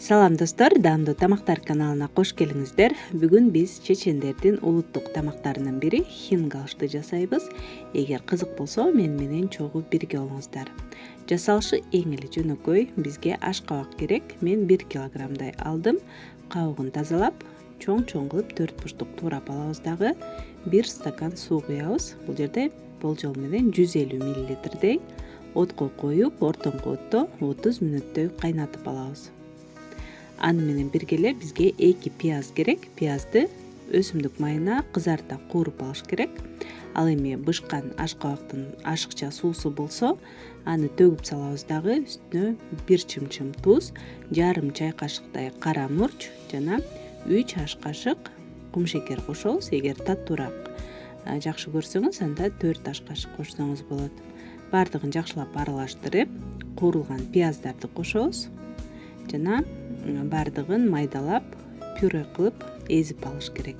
Салам достор, даамдуу тамактар каналына кош келиңиздер. Бүгүн биз чечендердин улуттук тамактарынын бири хингалышты жасайбыз. Эгер кызык болсо мен менен чогуу бирге болуңуздар. Жасалышы эң эле жөнөкөй. Бизге аш-кабак керек. Мен 1 килограммдай алдым. Кабыгын тазалап, чоң кылып 4 бурчтук туурап алабыз дагы. 1 стакан суу куябыз. Бул жерде болжол менен 150 мл отко коюп, ортоңку отто 30 мүнөттөй кайнатып алабыз. Аны менен бирге эле бизге 2 пияз керек. Пиязды өсүмдүк майына кызарта кууруп алыш керек. Ал эми бышкан аш-кабактын ашыкча суусу болсо, аны төгүп салабыз дагы. Үстүнө 1 чымчым туз, жарым чай кашыктай кара мурч жана 3 аш кашык кумшекер кошобуз. Эгер таттуураак жакшы көрсөңүз, анда 4 аш кашык кошсоңуз болот. Бардыгын жакшылап аралаштырып, куурулган пияздарды кошобуз жана бардыгын майдалап, пюре кылып эзип алыш керек.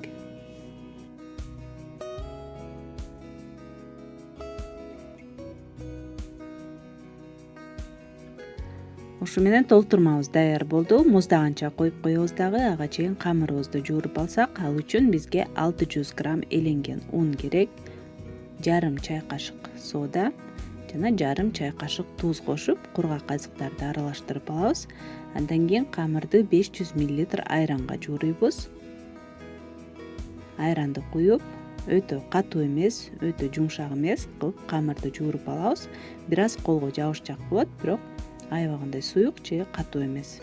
Ушу менен толтурмабыз даяр болду. Муздаганча коюп коебуз дагы. Ага чейин камырыбызды жууруп алсак, ал үчүн бизге 600 грамм эленген ун керек, жарым чай кашык сода жана жарым чай кашык туз кошуп, кургак казыктарды аралаштырып алабыз. Андан кийин камырды 500 мл айранга жууруйбуз. Айранды куюп, өтө катуу эмес, өтө жумшак эмес кылып камырды жууруп алабыз. Бир аз колго жабышчак болот, бирок аябагандай суюк же катуу эмес.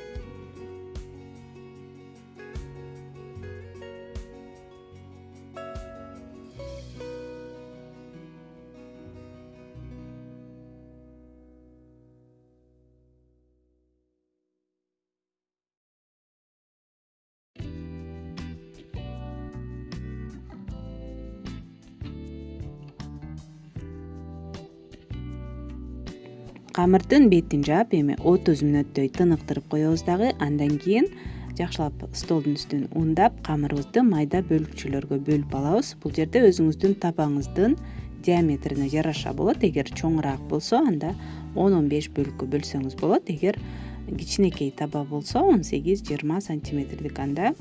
Камырдын бетин жаап, эми 30 мүнөттөй тыныктырып коебуз дагы. Андан кийин жакшылап столдун үстүн ундап, камырыбызды майда бөлүкчөлөргө бөлүп алабыз. Бул жерде өзүңүздүн табаңыздын диаметрине жараша болот. Эгер чоңураак болсо, анда 10-15 бөлүккө бөлсөңүз болот. Эгер кичинекей таба болсо, 18-20 сантиметрдик, анда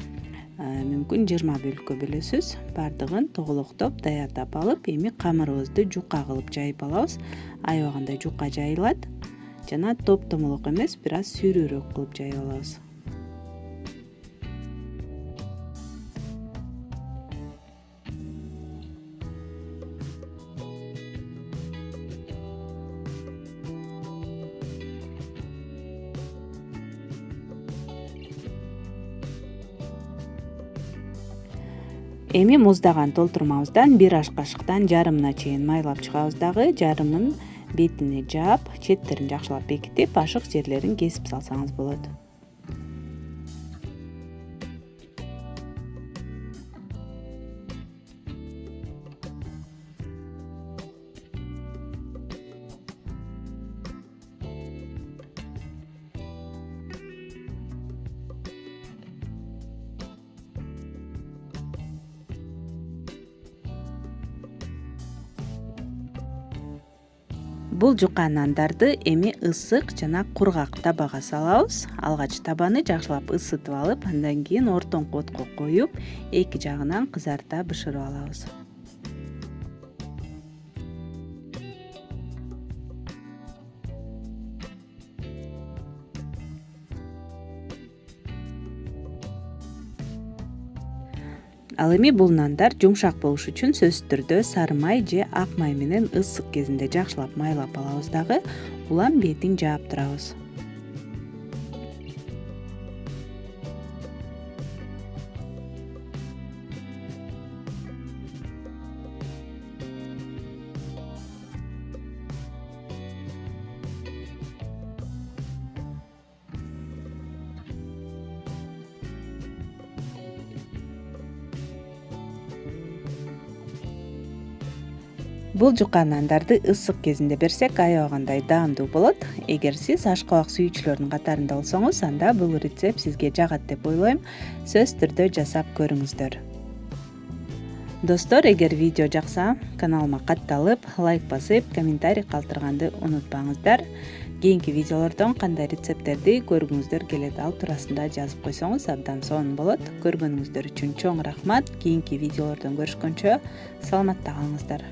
мүмкүн 20 бөлүккө бөлөсүз. Бардыгын тоголоктоп, даярдап алып, эми камырыбызды жука кылып жайып алабыз. Аябагандай жука жайылат жана топтомолок эмес, бир аз сүйрүүрөөк кылып жайып алабыз. Эми муздаган толтурмабыздан 1 аш кашыктан жарымына чейин майлап чыгабыз дагы. Жарымын бетине жаап, четтерин жакшылап бекитип, ашык жерлерин кесип салсаңыз болот. Бул жука нандарды эми ысык жана кургак табага салабыз. Алгач табаны жакшылап ысытып алып, андан кийин ортоңку отко коюп, эки жагынан кызарта бышырып алабыз. Ал эми бул нандар жумшак болуш үчүн сөзсүз түрдө сары май же ак май менен ысык кезинде жакшылап майлап алабыз дагы. Улам бетин жаап турабыз. Бул жука нандарды ысык кезинде берсек, аябагандай даамдуу болот. Эгер сиз аш-кабак сүйүүчүлөрдүн катарында болсоңуз, анда бул рецепт сизге жагат деп ойлойм. Сөзсүз түрдө жасап көрүңүздөр. Достор, эгер видео жакса, каналыма катталып, лайк басып, комментарий калтырганды унутпаңыздар. кийинки видеолордон кандай рецепттерди көргүңүздөр келет ал туурасында жазып койсоңуз абдан сонун болот. Көргөнүңүздөр үчүн чоң рахмат. Кийинки видеолордон көрүшкөнчө саламатта калыңыздар.